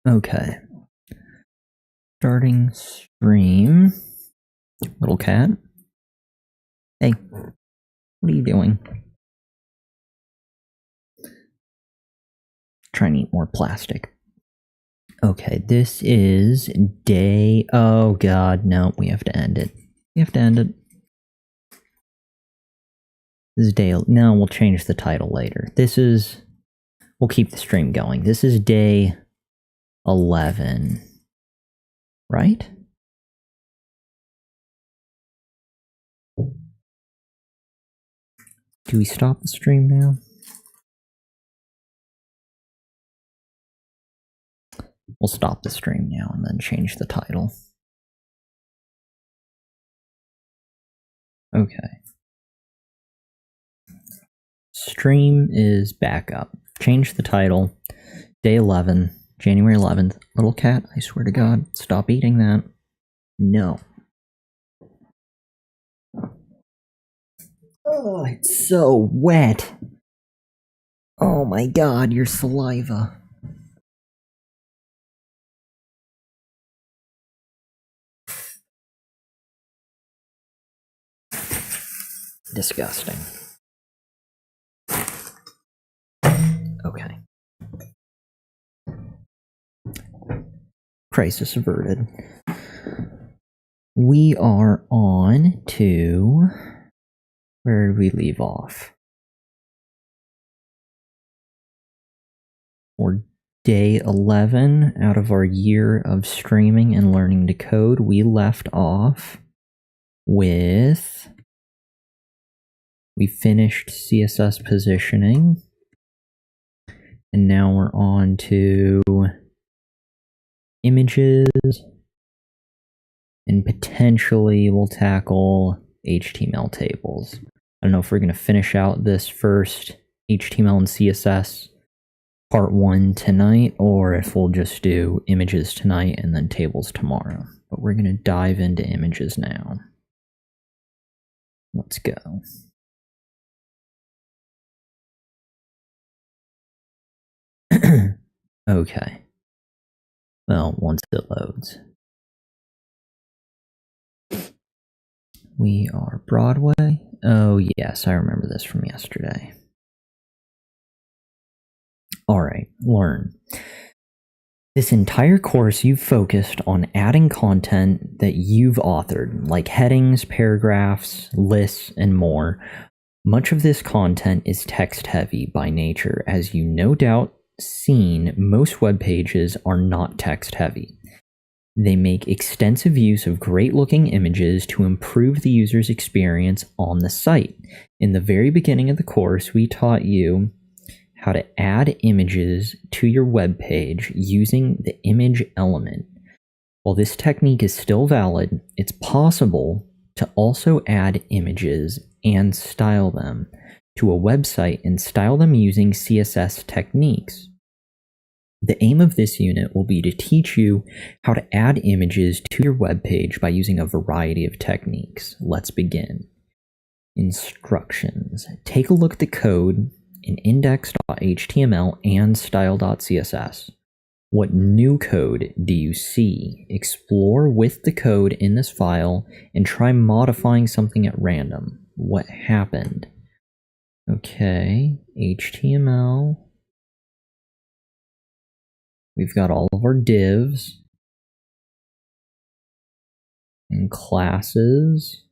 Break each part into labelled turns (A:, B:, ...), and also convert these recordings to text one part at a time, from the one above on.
A: Okay. Starting stream. Little cat. Hey, what are you doing? Trying to eat more plastic. Okay, this is day... Oh god, no, we have to end it. We have to end it. This is day... No, we'll change the title later. This is... We'll keep the stream going. This is day 11. Right? Do we stop the stream now? We'll stop the stream now and then change the title. Okay. Stream is back up. Change the title. Day 11, January 11th. Little cat, I swear to God, stop eating that. No. Oh, it's so wet. Oh my God, your saliva. Disgusting. Okay. Crisis averted. We are on to... Where did we leave off? For day 11 out of our year of streaming and learning to code, we left off with... We finished CSS positioning, and now we're on to images, and potentially we'll tackle HTML tables. I don't know if we're going to finish out this first HTML and CSS part 1 tonight, or if we'll just do images tonight and then tables tomorrow. But we're going to dive into images now. Let's go. Okay. Well, once it loads. We are Broadway. Oh, yes, I remember this from yesterday. All right, learn. This entire course, you've focused on adding content that you've authored, like headings, paragraphs, lists, and more. Much of this content is text-heavy by nature, as you no doubt seen, most web pages are not text-heavy. They make extensive use of great-looking images to improve the user's experience on the site. In the very beginning of the course, we taught you how to add images to your web page using the image element. While this technique is still valid, it's possible to also add images and style them to a website and style them using CSS techniques. The aim of this unit will be to teach you how to add images to your web page by using a variety of techniques. Let's begin. Instructions. Take a look at the code in index.html and style.css. What new code do you see? Explore with the code in this file and try modifying something at random. What happened? Okay, HTML. We've got all of our divs and classes.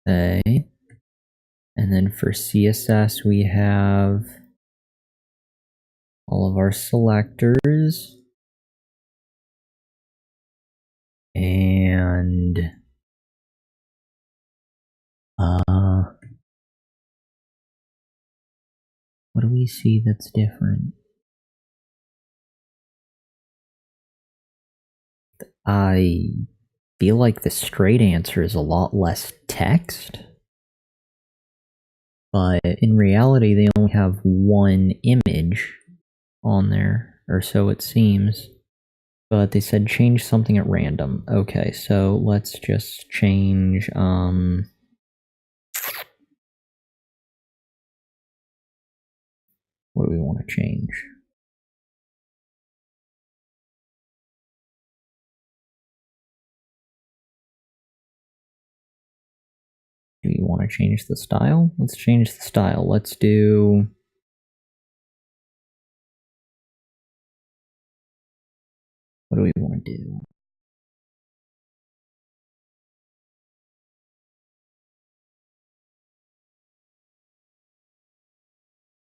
A: Okay. And then for CSS, we have all of our selectors. And what do we see that's different? I feel like the straight answer is a lot less text. But in reality, they only have one image on there, or so it seems. But they said change something at random. Okay, so let's just change, what do we want to change? want to change the style? Let's change the style. Let's do... What do we want to do?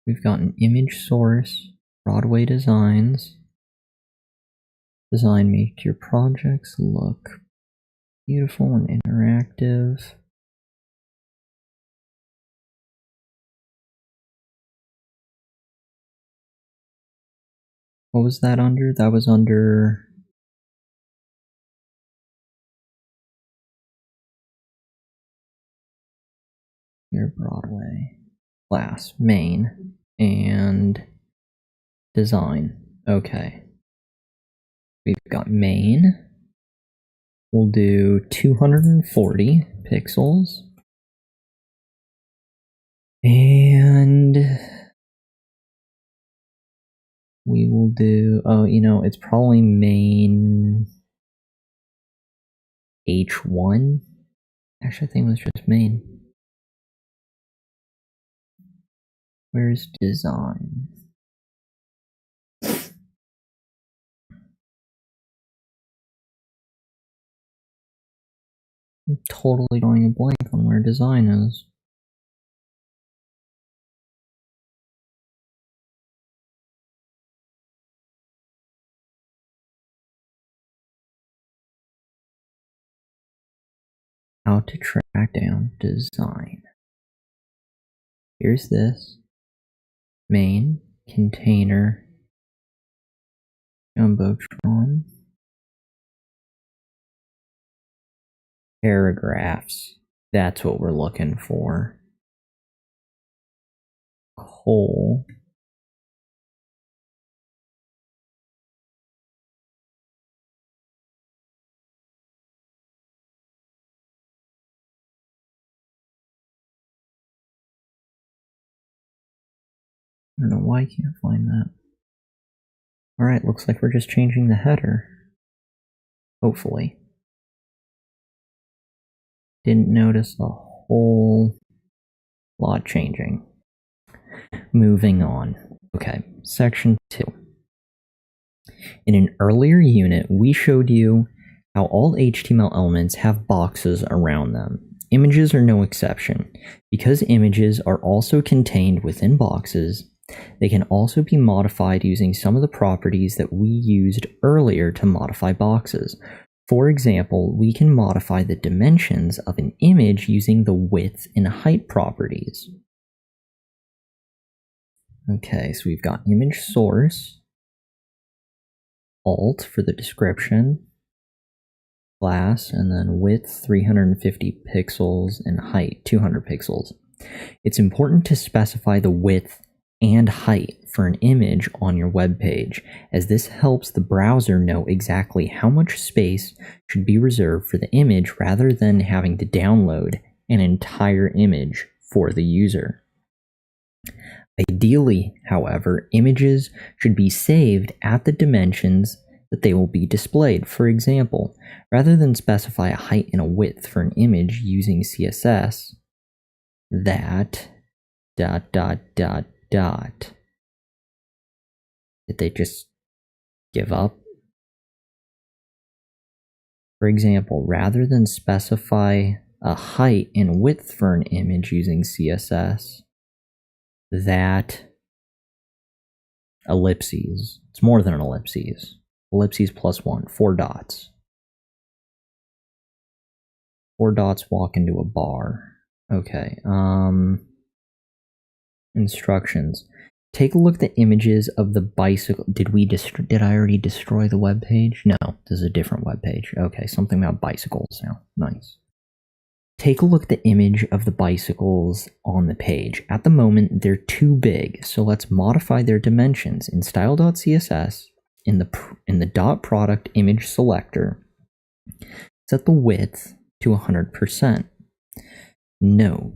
A: We've got an image source, Broadway Designs. Design make your projects look beautiful and interactive. What was that under? That was under... Your Broadway. Class, main, and design. Okay. We've got main. We'll do 240 pixels. And we will do, oh, you know, it's probably main H1. Actually, I think it was just main. Where's design? I'm totally drawing a blank on where design is. How to track down design. Here's this. Main, container, Jumbotron, paragraphs. That's what we're looking for. Whole. I don't know why I can't find that. Alright, looks like we're just changing the header. Hopefully. Didn't notice a whole lot changing. Moving on. Okay, section 2. In an earlier unit, we showed you how all HTML elements have boxes around them. Images are no exception. Because images are also contained within boxes, they can also be modified using some of the properties that we used earlier to modify boxes. For example, we can modify the dimensions of an image using the width and height properties. Okay, so we've got image source, alt for the description, class, and then width 350 pixels and height 200 pixels. It's important to specify the width and height for an image on your web page, as this helps the browser know exactly how much space should be reserved for the image rather than having to download an entire image for the user. Ideally, however, images should be saved at the dimensions that they will be displayed. For example, rather than specify a height and a width for an image using CSS, that ... Did they just give up? For example, rather than specify a height and width for an image using CSS, that ellipses, it's more than an ellipses, ellipses plus 1, 4 dots. 4 dots walk into a bar. Okay, instructions. Take a look at the images of the bicycle. Did I already destroy the web page? No, this is a different web page. Okay, something about bicycles now. Nice. Take a look at the image of the bicycles on the page. At the moment, they're too big, so let's modify their dimensions in style.css in the dot product image selector. Set the width to 100%. Note,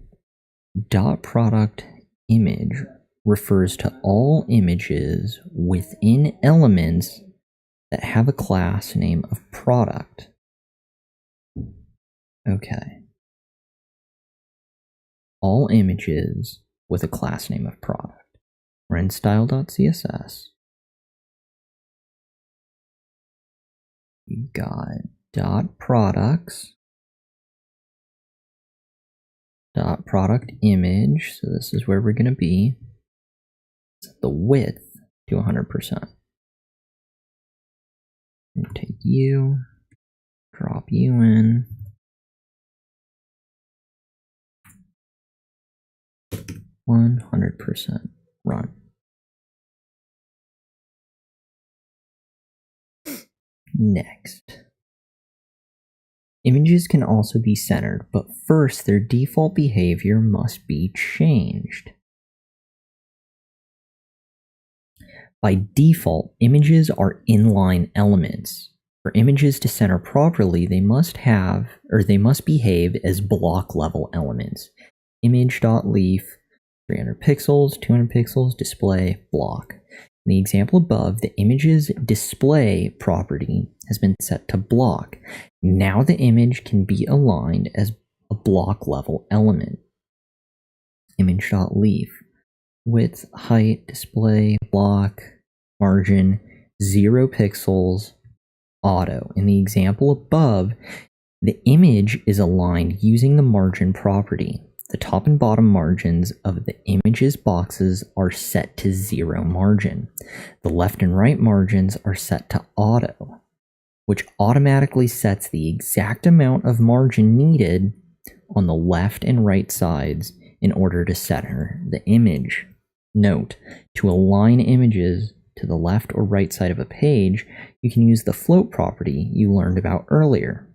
A: dot product image refers to all images within elements that have a class name of product. Okay. all images with a class name of product. We're in style.css. You've got dot products, dot product image. So this is where we're going to be. Set the width to 100%. Take you, drop you in. 100%. Run. Next. Images can also be centered, but first their default behavior must be changed. By default, images are inline elements. For images to center properly, they must behave as block level elements. Image.leaf, 300 pixels, 200 pixels, display, block. In the example above, the image's display property has been set to block. Now the image can be aligned as a block level element. Image.leaf, width, height, display, block, margin, 0 pixels, auto. In the example above, the image is aligned using the margin property. The top and bottom margins of the image's boxes are set to 0 margin. The left and right margins are set to auto, which automatically sets the exact amount of margin needed on the left and right sides in order to center the image. Note, to align images to the left or right side of a page, you can use the float property you learned about earlier.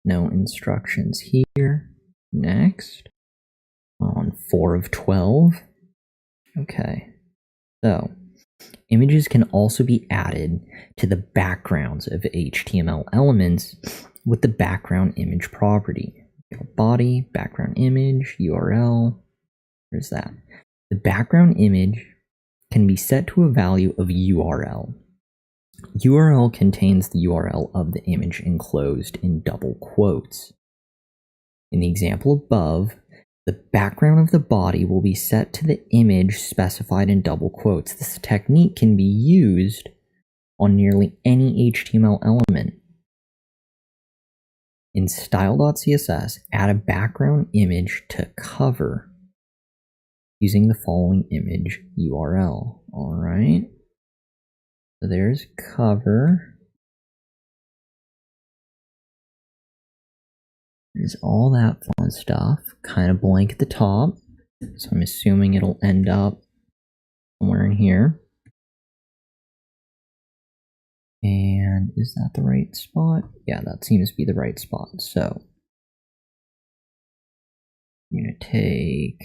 A: No instructions here. Next, on 4 of 12. Okay, so images can also be added to the backgrounds of HTML elements with the background image property. Body, background image, URL. There's that. The background image can be set to a value of URL. URL contains the URL of the image enclosed in double quotes. In the example above, the background of the body will be set to the image specified in double quotes. This technique can be used on nearly any HTML element. In style.css, add a background image to cover using the following image URL. All right. So there's cover. There's all that fun stuff, kind of blank at the top. So I'm assuming it'll end up somewhere in here. And is that the right spot? Yeah, that seems to be the right spot. So I'm going to take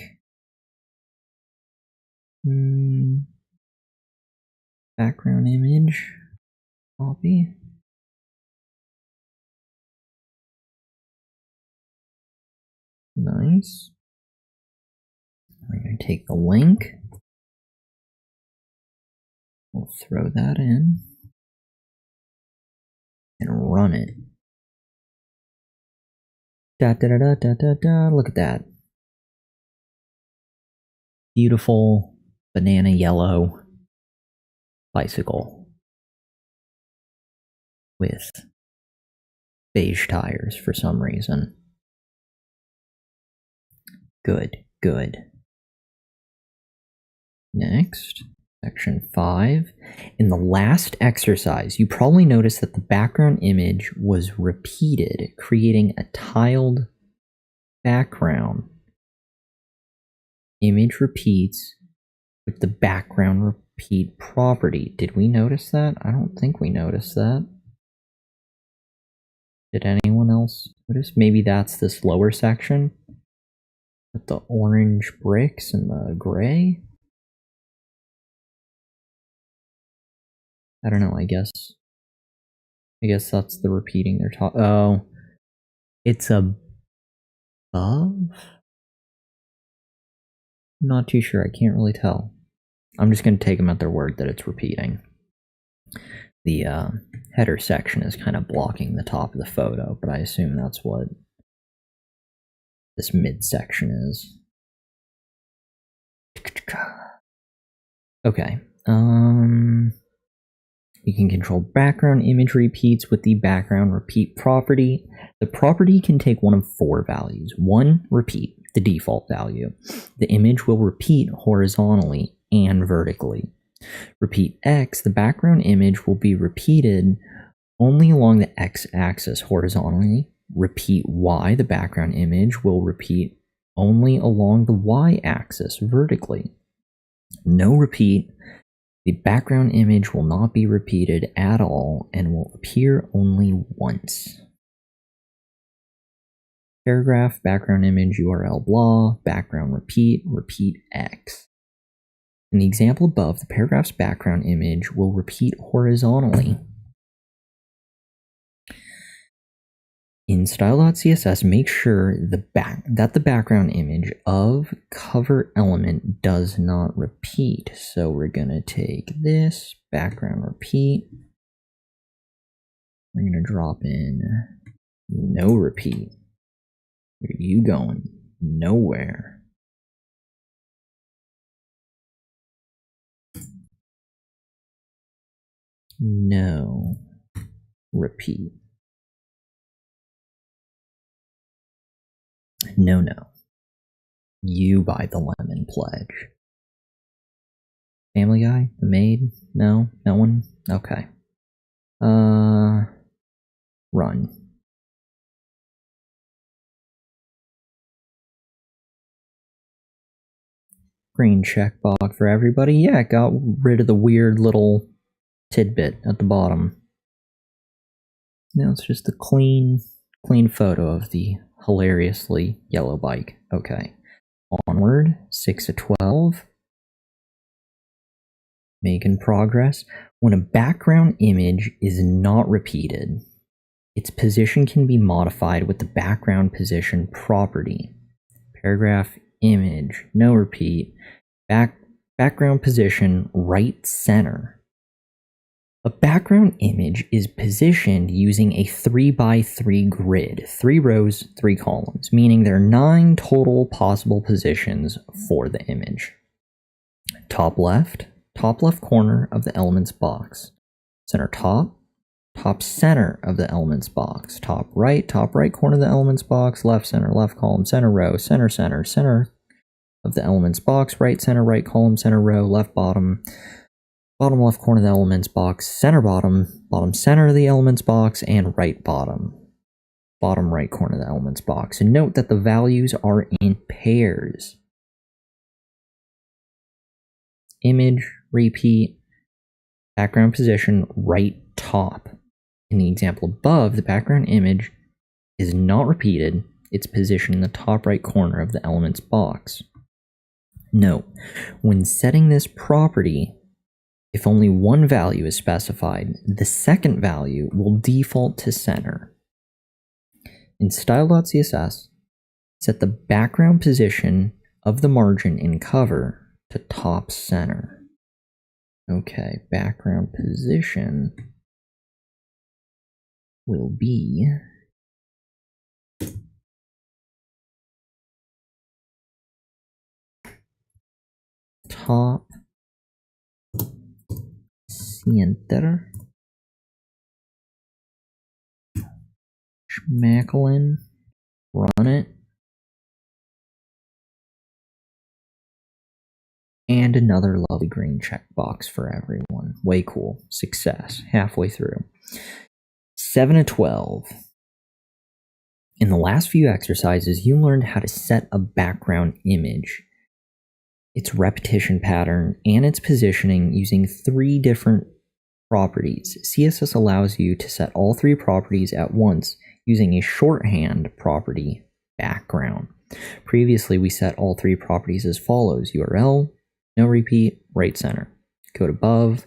A: background image, copy. Nice. We're going to take the link. We'll throw that in and run it. Look at that. Beautiful banana yellow bicycle with beige tires for some reason. Good, good. Next, section 5. In the last exercise, you probably noticed that the background image was repeated, creating a tiled background. Image repeats with the background repeat property. Did we notice that? I don't think we noticed that. Did anyone else notice? Maybe that's this lower section with the orange bricks and the gray. I don't know, I guess that's the repeating they're talking. Oh, it's above? Not too sure, I can't really tell. I'm just going to take them at their word that it's repeating. The header section is kind of blocking the top of the photo, but I assume that's what this midsection is. Okay. You can control background image repeats with the background repeat property. The property can take one of 4 values. 1, repeat, the default value. The image will repeat horizontally and vertically. Repeat X, the background image will be repeated only along the X-axis horizontally. Repeat Y, the background image will repeat only along the Y-axis vertically. No repeat, the background image will not be repeated at all and will appear only once. Paragraph, background image, URL, blah, background repeat, repeat X. In the example above, the paragraph's background image will repeat horizontally. In style.css, make sure that the background image of cover element does not repeat. So we're going to take this background repeat. We're going to drop in no repeat. Where are you going? Nowhere. No repeat. No. You buy the lemon pledge. Family Guy? The Maid? No? No one? Okay. Run. Green checkbox for everybody. Yeah, it got rid of the weird little tidbit at the bottom. Now it's just a clean photo of the hilariously yellow bike. Okay. Onward, 6 of 12. Making progress. When a background image is not repeated, its position can be modified with the background position property. Paragraph image, no repeat, background position, right center. A background image is positioned using a 3x3 grid, 3 rows, 3 columns, meaning there are 9 total possible positions for the image. Top left corner of the elements box. Center top center of the elements box. Top right corner of the elements box. Left center, left column, center row, center of the elements box. Right center, right column, center row, left bottom left corner of the elements box, center bottom center of the elements box, and right bottom right corner of the elements box. And note that the values are in pairs. Image, repeat, background position, right top. In the example above, the background image is not repeated. It's positioned in the top right corner of the elements box. Note, when setting this property, if only one value is specified, the second value will default to center. In style.css, set the background position of the margin in cover to top center. Okay, background position will be top center. Schmacklin, run it. And another lovely green checkbox for everyone. Way cool. Success. Halfway through. 7 of 12. In the last few exercises, you learned how to set a background image, its repetition pattern, and its positioning using 3 different properties. CSS allows you to set all 3 properties at once using a shorthand property, background. Previously, we set all 3 properties as follows: URL, no repeat, right center. Code above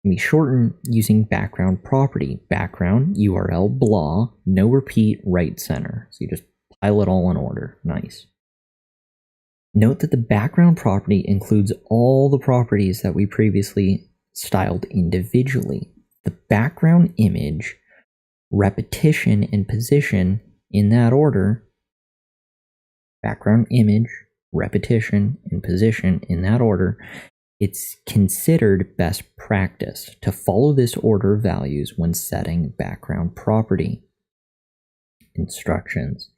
A: can be shortened using background property, background, URL, blah, no repeat, right center. So you just pile it all in order. Nice. Note that the background property includes all the properties that we previously styled individually. The background image, repetition, and position in that order background image, repetition, and position in that order, it's considered best practice to follow this order of values when setting background property. Instructions.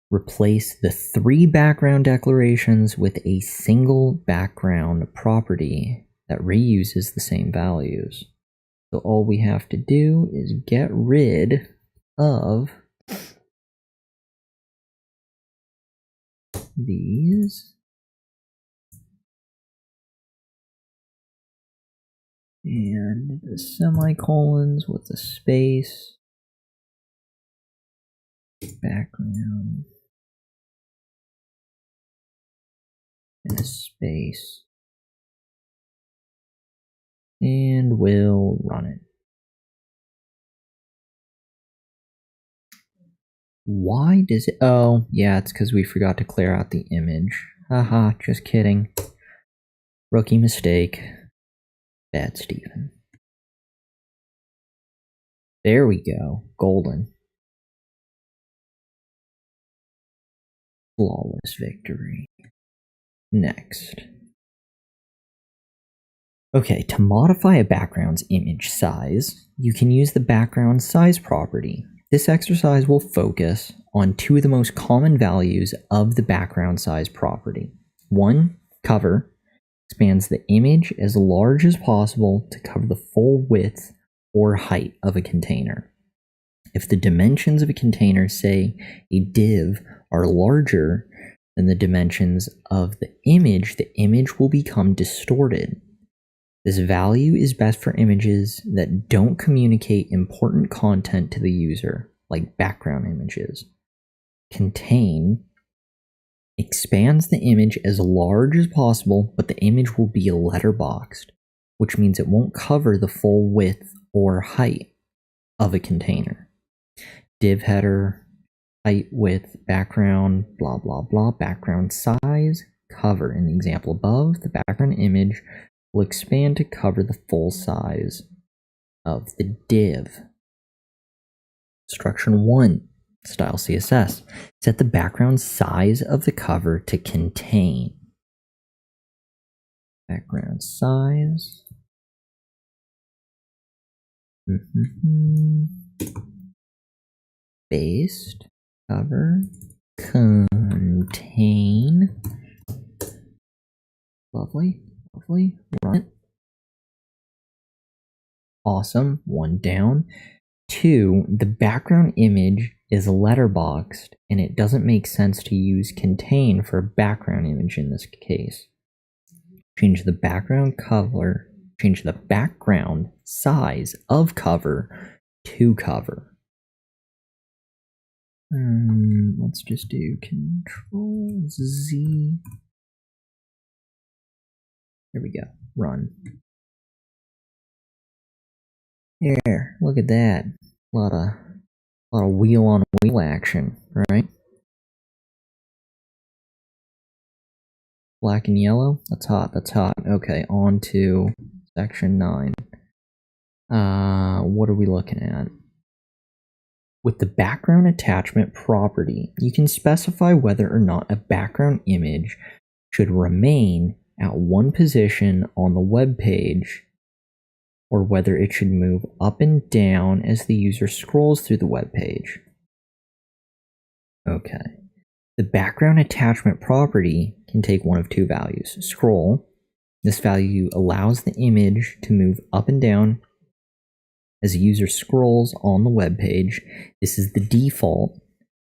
A: Replace the 3 background declarations with a single background property that reuses the same values. So all we have to do is get rid of these and the semicolons with the space, background, and a space, and we'll run it. Why does it? Oh, yeah, it's because we forgot to clear out the image. Haha, just kidding. Rookie mistake. Bad Stephen. There we go. Golden. Flawless victory. Next. Okay, to modify a background's image size, you can use the background size property. This exercise will focus on 2 of the most common values of the background size property. 1, cover, expands the image as large as possible to cover the full width or height of a container. If the dimensions of a container, say a div, are larger than the dimensions of the image will become distorted. This value is best for images that don't communicate important content to the user, like background images. Contain expands the image as large as possible, but the image will be letterboxed, which means it won't cover the full width or height of a container. Div header, height, width, background, blah, blah, blah, background size, cover. In the example above, the background image will expand to cover the full size of the div. Instruction 1, style CSS. Set the background size of the cover to contain. Background size. Based cover contain. Lovely. Run it. Awesome. 1 down. 2, the background image is letterboxed, and it doesn't make sense to use contain for a background image in this case. Change the background size of cover to cover. Let's just do Control Z. There we go. Run. There, look at that. A lot of wheel on wheel action, right? Black and yellow. That's hot. Okay, on to section 9. What are we looking at? With the background attachment property, you can specify whether or not a background image should remain at one position on the web page, or whether it should move up and down as the user scrolls through the web page. Okay. The background attachment property can take one of 2 values. Scroll. This value allows the image to move up and down as the user scrolls on the web page. This is the default.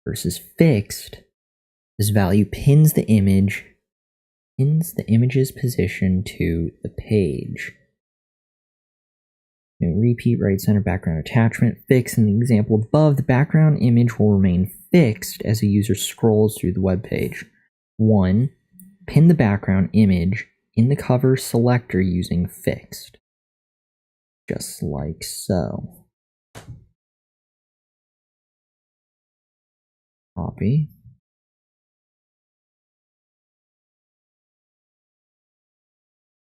A: Versus fixed. This value pins the image's position to the page. Repeat, right center, background attachment, fix. In the example above, the background image will remain fixed as the user scrolls through the web page. 1, pin the background image in the cover selector using fixed. Just like so. Copy.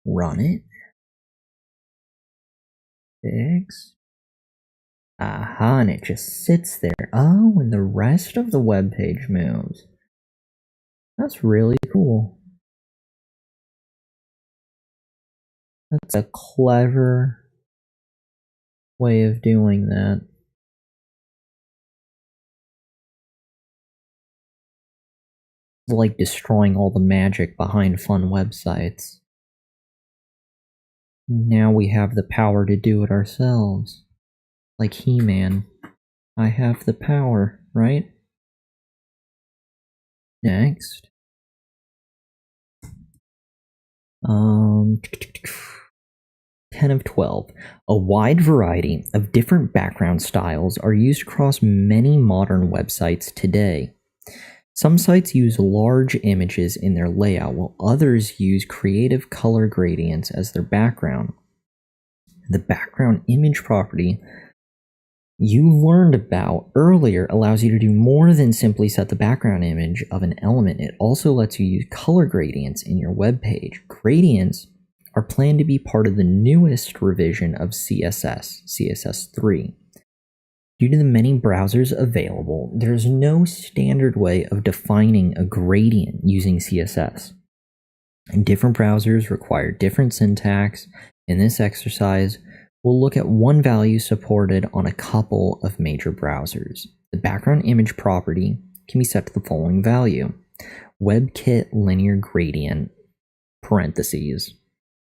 A: Run it. Fix. Aha, and it just sits there. Oh, and the rest of the web page moves. That's really cool. That's a clever way of doing that. It's like destroying all the magic behind fun websites. Now we have the power to do it ourselves. Like He-Man. I have the power, right? Next. 10 of 12. A wide variety of different background styles are used across many modern websites today. Some sites use large images in their layout, while others use creative color gradients as their background. The background image property you learned about earlier allows you to do more than simply set the background image of an element. It also lets you use color gradients in your web page. Gradients are planned to be part of the newest revision of CSS, CSS3. Due to the many browsers available, there's no standard way of defining a gradient using CSS. And different browsers require different syntax. In this exercise, we'll look at one value supported on a couple of major browsers. The background image property can be set to the following value: WebKit linear gradient, parentheses.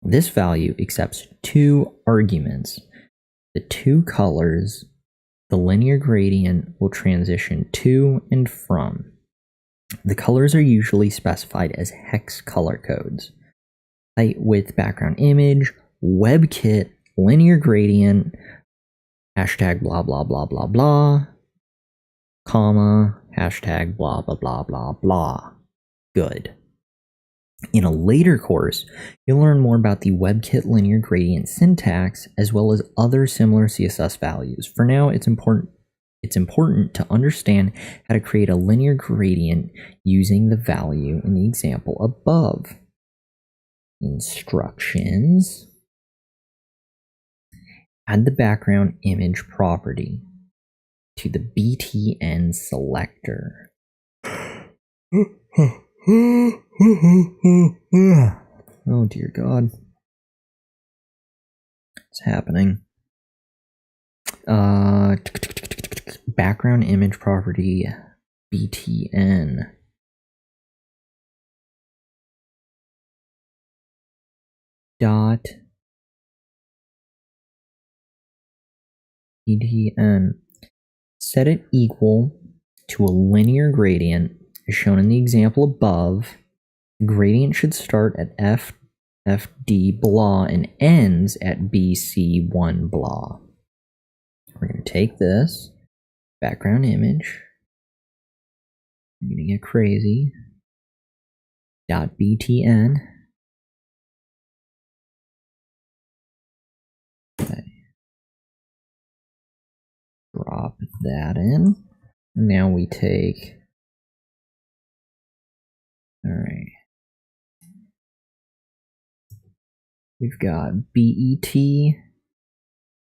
A: This value accepts two arguments. The two colors the linear gradient will transition to and from. The colors are usually specified as hex color codes. Height, width, background image, WebKit, linear gradient, hashtag blah blah blah blah blah, comma, hashtag blah blah blah blah blah. Good. In a later course, you'll learn more about the WebKit linear gradient syntax as well as other similar CSS values. For now, it's important to understand how to create a linear gradient using the value in the example above. Instructions. Add the background image property to the BTN selector. Oh dear God. What's happening? Background image property BTN. Dot BTN. Set it equal to a linear gradient as shown in the example above. The gradient should start at FD blah and ends at BC1 blah. We're going to take this background image. I'm going to get crazy. Dot BTN. Okay. Drop that in. Now we take. All right. We've got BET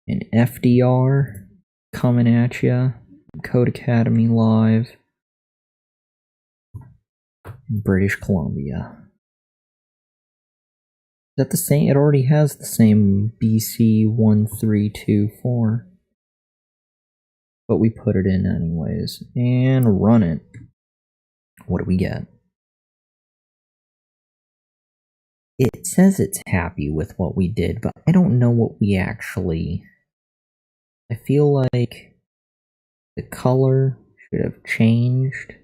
A: and FDR coming at you. Codecademy Live. British Columbia. Is that the same? It already has the same BC1324. But we put it in anyways. And run it. What do we get? It says it's happy with what we did, but I don't know what we actually... I feel like the color should have changed,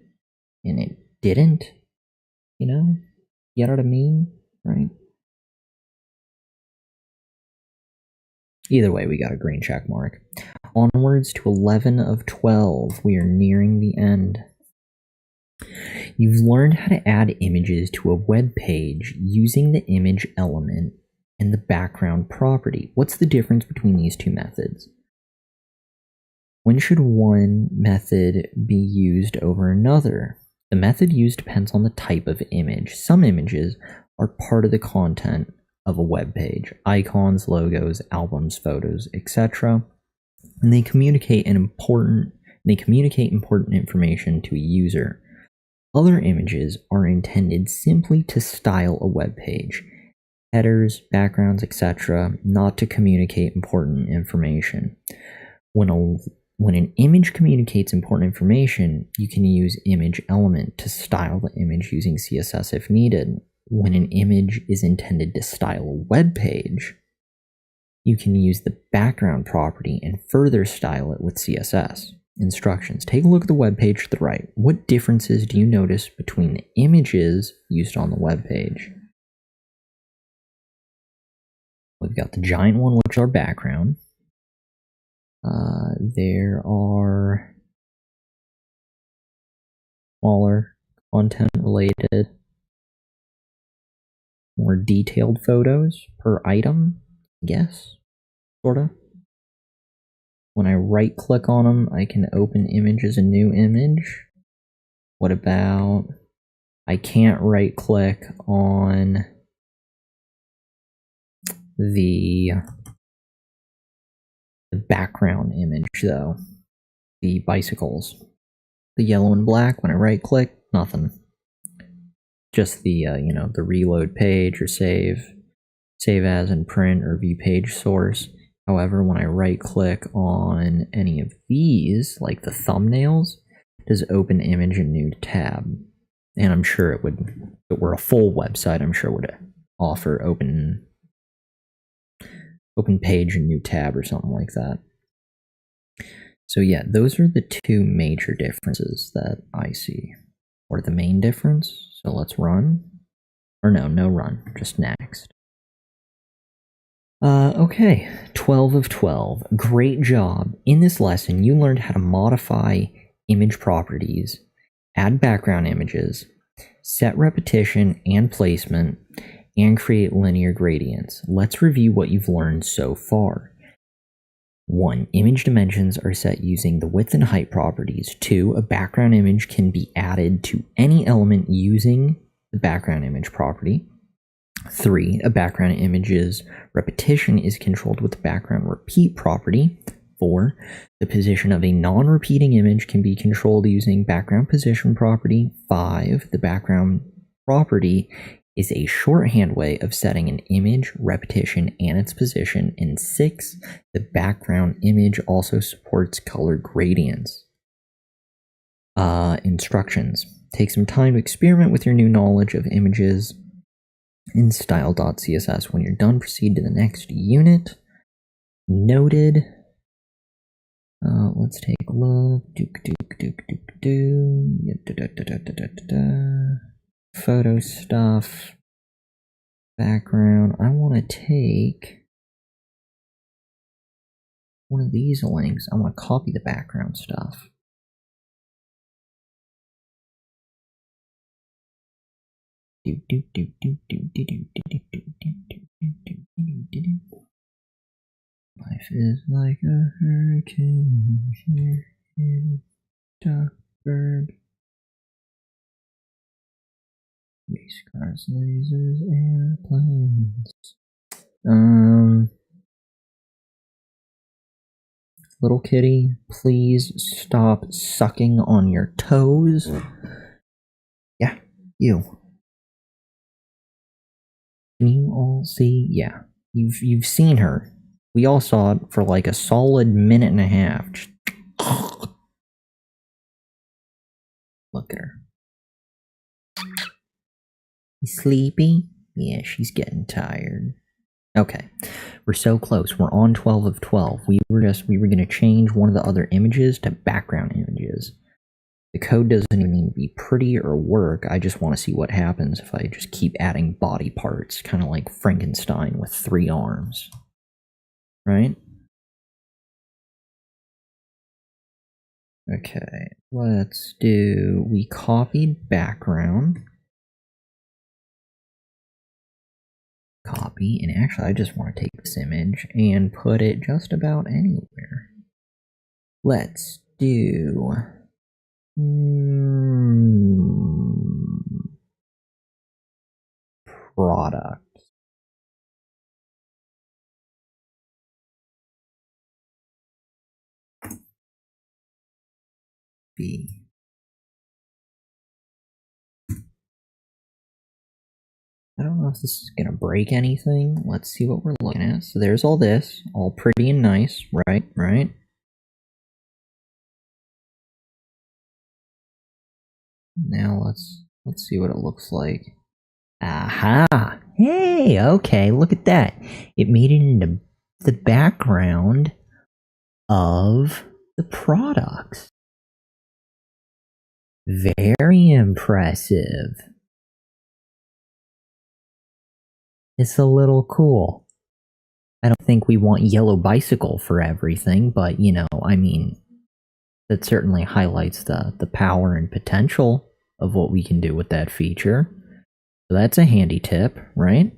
A: and it didn't, you know? You know what I mean? Right? Either way, we got a green check mark. Onwards to 11 of 12. We are nearing the end. You've learned how to add images to a web page using the image element and the background property. What's the difference between these two methods? When should one method be used over another? The method used depends on the type of image. Some images are part of the content of a web page: icons, logos, albums, photos, etc. And they communicate important information to a user. Other images are intended simply to style a web page, headers, backgrounds, etc., not to communicate important information. When an image communicates important information, you can use image element to style the image using CSS if needed. When an image is intended to style a web page, you can use the background property and further style it with CSS. Instructions. Take a look at the web page to the right. What differences do you notice between the images used on the web page? We've got the giant one, which is our background. There are smaller content related, more detailed photos per item, I guess, sort of. When I right click on them, I can open image as a new image. What about, I can't right click on the background image though, the bicycles. The yellow and black, when I right click, nothing. Just the, the reload page or save as and print or view page source. However, when I right click on any of these, like the thumbnails, it does open image and new tab. And I'm sure it would, if it were a full website, I'm sure it would offer open page and new tab or something like that. So yeah, those are the two major differences that I see. Or the main difference. So let's run. Or no run, just next. Okay, 12 of 12. Great job. In this lesson, you learned how to modify image properties, add background images, set repetition and placement, and create linear gradients. Let's review what you've learned so far. 1. Image dimensions are set using the width and height properties. 2. A background image can be added to any element using the background image property. 3. A background image's repetition is controlled with the background repeat property. 4. The position of a non-repeating image can be controlled using background position property. 5. The background property is a shorthand way of setting an image, repetition, and its position. And 6. The background image also supports color gradients. Instructions. Take some time to experiment with your new knowledge of images in style.css. When you're done, proceed to the next unit. Noted. Let's take a look. Photo stuff. Background. I want to take one of these links. I want to copy the background stuff. Life is like a hurricane here in Duckburg. Race cars, lasers, airplanes. Little kitty, please stop sucking on your toes. Yeah, you. Can you all see? Yeah, you've seen her. We all saw it for like a solid minute and a half. Just look at her. Sleepy? Yeah, she's getting tired. Okay, we're so close. We're on 12 of 12. We were going to change one of the other images to background images. The code doesn't even need to be pretty or work. I just want to see what happens if I just keep adding body parts, kind of like Frankenstein with 3 arms. Right? Okay, let's do, we copied background. Copy, and actually I just want to take this image and put it just about anywhere. Let's do product. B. I don't know if this is going to break anything. Let's see what we're looking at. So there's all this, all pretty and nice, right? Now let's see what it looks like. Aha! Hey, okay, look at that. It made it into the background of the products. Very impressive. It's a little cool. I don't think we want yellow bicycle for everything, but you know, I mean, that certainly highlights the power and potential of what we can do with that feature. So that's a handy tip, right?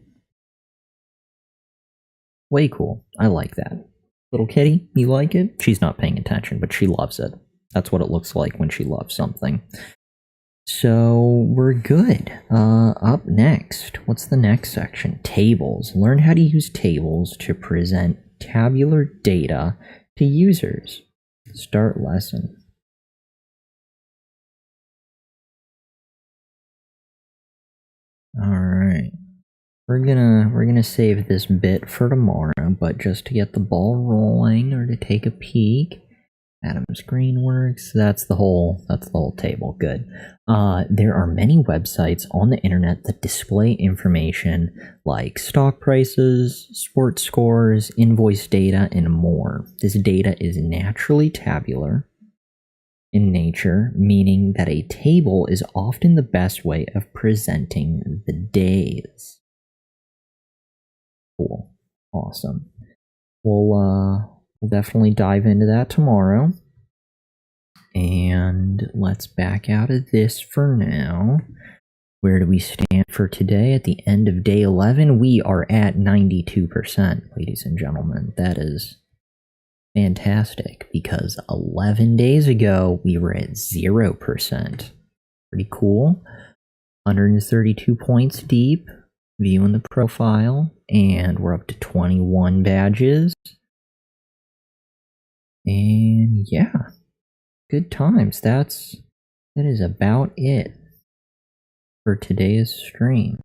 A: Way cool. I like that. Little kitty, you like it? She's not paying attention, but she loves it. That's what it looks like when she loves something. So we're good. Up next, what's the next section? Tables. Learn how to use tables to present tabular data to users. Start lesson. All right. We're gonna save this bit for tomorrow, but just to get the ball rolling or to take a peek, Adam's Greenworks. That's the whole table. Good. There are many websites on the internet that display information like stock prices, sports scores, invoice data, and more. This data is naturally tabular in nature, meaning that a table is often the best way of presenting the days. Cool. Awesome. We'll definitely dive into that tomorrow. And let's back out of this for now. Where do we stand for today? At the end of day 11, we are at 92%, ladies and gentlemen. That is fantastic, because 11 days ago, we were at 0%. Pretty cool. 132 points deep, viewing the profile, and we're up to 21 badges. And yeah, good times. That is about it for today's stream.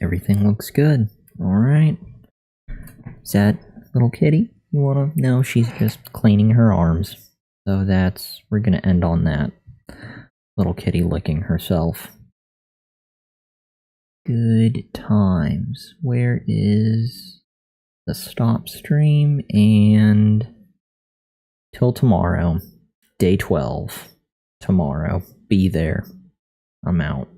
A: Everything looks good. All right. Is that little kitty? You wanna? No, she's just cleaning her arms. So we're gonna end on that. Little kitty licking herself. Good times. Where is the stop stream? And till tomorrow, day 12. Tomorrow. Be there. I'm out.